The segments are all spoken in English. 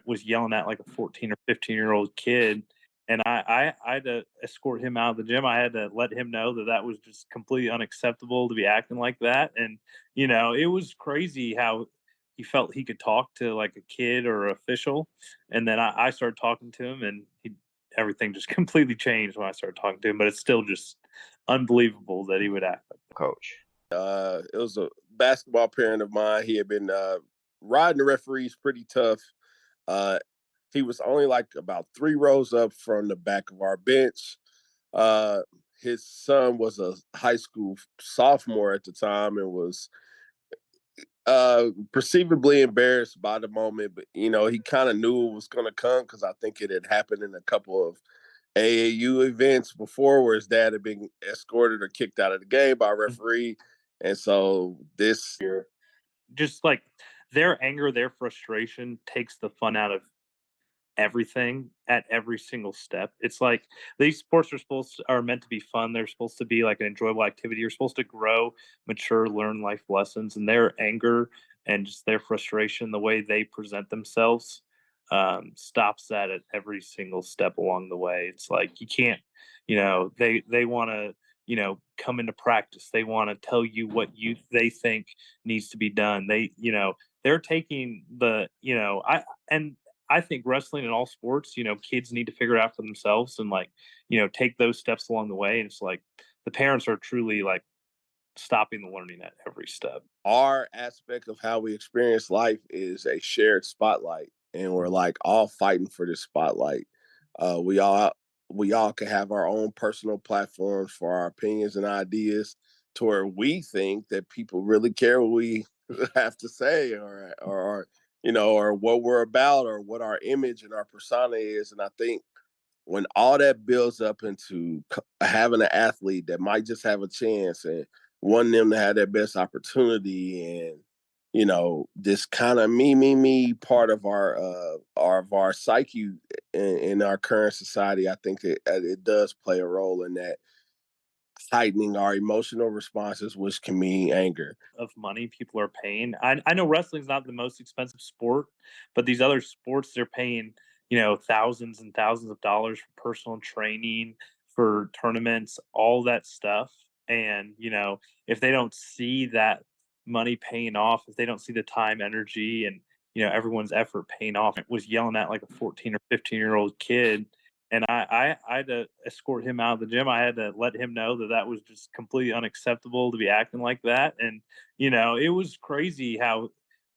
Was yelling at like a 14 or 15-year-old kid. And I had to escort him out of the gym. I had to let him know that that was just completely unacceptable to be acting like that. And, it was crazy how he felt he could talk to like a kid or official. And then I started talking to him and everything just completely changed when I started talking to him. But it's still just unbelievable that he would act like that. Coach. It was a basketball parent of mine. He had been riding the referees pretty tough. Uh, he was only like about 3 rows up from the back of our bench. Uh, his son was a high school sophomore at the time and was perceivably embarrassed by the moment, but he kind of knew it was going to come because I think it had happened in a couple of AAU events before where his dad had been escorted or kicked out of the game by a referee. And so this year, Just like their anger, their frustration takes the fun out of everything at every single step. It's like these sports are meant to be fun. They're supposed to be like an enjoyable activity. You're supposed to grow, mature, learn life lessons, and their anger and just their frustration, the way they present themselves, stops that at every single step along the way. It's like you can't, they want to. Come into practice. They want to tell you what they think needs to be done. They're taking and I think wrestling and all sports, kids need to figure it out for themselves and take those steps along the way. And it's like the parents are truly like stopping the learning at every step. our aspect of how we experience life is a shared spotlight, and we're like all fighting for this spotlight. We all can have our own personal platforms for our opinions and ideas, to where we think that people really care what we have to say, or what we're about, or what our image and our persona is. And I think when all that builds up into having an athlete that might just have a chance and wanting them to have their best opportunity, and this kind of me part of our psyche in our current society, I think it does play a role in that, heightening our emotional responses, which can mean anger. Of money people are paying. I know wrestling's not the most expensive sport, but these other sports they're paying, thousands and thousands of dollars for personal training, for tournaments, all that stuff. And, if they don't see that money paying off, if they don't see the time, energy, and, everyone's effort paying off, it was yelling at like a 14 or 15-year-old kid. And I had to escort him out of the gym. I had to let him know that that was just completely unacceptable to be acting like that. And, it was crazy how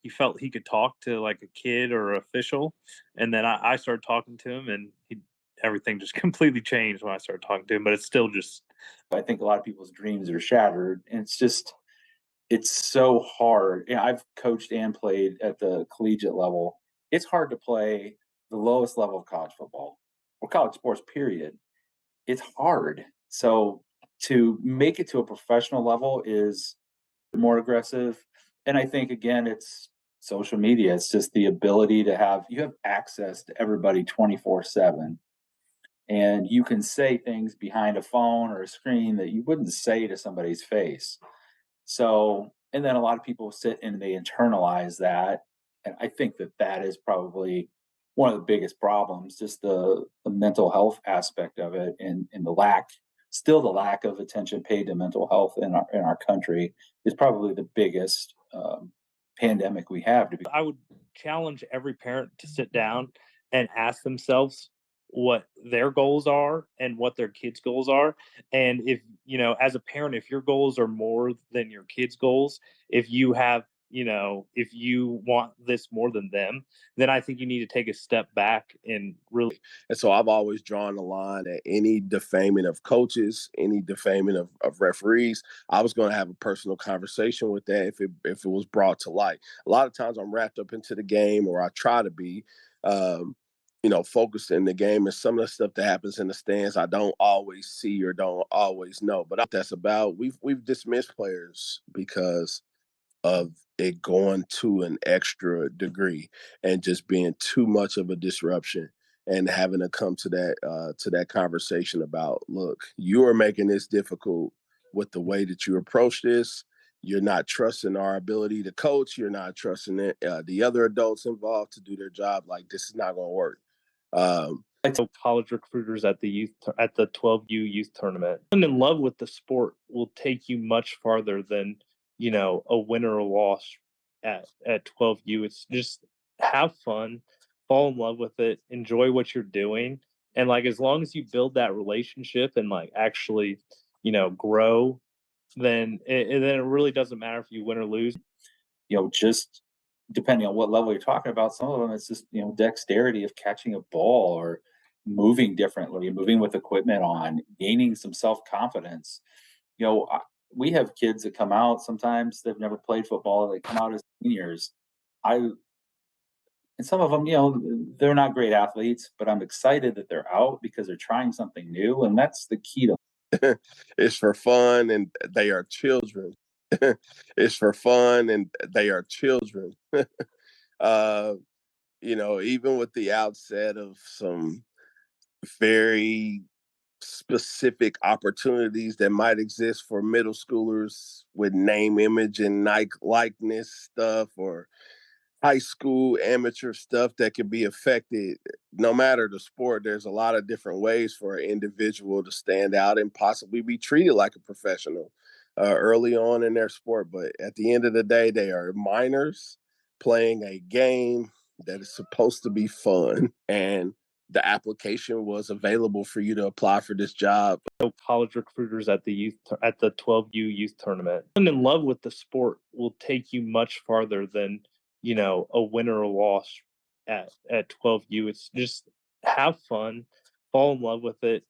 he felt he could talk to like a kid or official. And then I started talking to him and everything just completely changed when I started talking to him, but it's still just. I think a lot of people's dreams are shattered. And it's so hard. I've coached and played at the collegiate level. It's hard to play the lowest level of college football or college sports, period. It's hard. So to make it to a professional level is more aggressive. And I think again, it's social media. It's just the ability to you have access to everybody 24/7. And you can say things behind a phone or a screen that you wouldn't say to somebody's face. So, and then a lot of people sit and they internalize that. And I think that is probably one of the biggest problems, just the mental health aspect of it, and still the lack of attention paid to mental health in our country is probably the biggest pandemic we have. I would challenge every parent to sit down and ask themselves what their goals are and what their kids' goals are. And if, as a parent, if your goals are more than your kids' goals, if you have, if you want this more than them, then I think you need to take a step back and really. And so I've always drawn the line at any defaming of coaches, any defaming of referees. I was going to have a personal conversation with that if it was brought to light. A lot of times I'm wrapped up into the game, or I try to be, focused in the game, and some of the stuff that happens in the stands I don't always see or don't always know. But that's about we've dismissed players because of it going to an extra degree and just being too much of a disruption, and having to come to that conversation about, look, you are making this difficult with the way that you approach this. you're not trusting our ability to coach. You're not trusting the other adults involved to do their job. Like, this is not going to work. So college recruiters at the 12U youth tournament. Falling in love with the sport will take you much farther than, a win or a loss at 12U. It's just have fun, fall in love with it, enjoy what you're doing. And like as long as you build that relationship and like actually, grow, then it really doesn't matter if you win or lose. Just depending on what level you're talking about, some of them it's just, dexterity of catching a ball or moving differently, moving with equipment on, gaining some self-confidence. We have kids that come out sometimes they've never played football, they come out as seniors. I and some of them, they're not great athletes, but I'm excited that they're out because they're trying something new, and that's the key to It's for fun and they are children. It's for fun and they are children. uh, Even with the outset of some very specific opportunities that might exist for middle schoolers with name, image, and likeness stuff, or high school amateur stuff that can be affected. No matter the sport, there's a lot of different ways for an individual to stand out and possibly be treated like a professional early on in their sport. But at the end of the day, they are minors playing a game that is supposed to be fun. And the application was available for you to apply for this job. So college recruiters at the 12U youth tournament. Falling in love with the sport will take you much farther than, a win or a loss at 12U. It's just have fun, fall in love with it,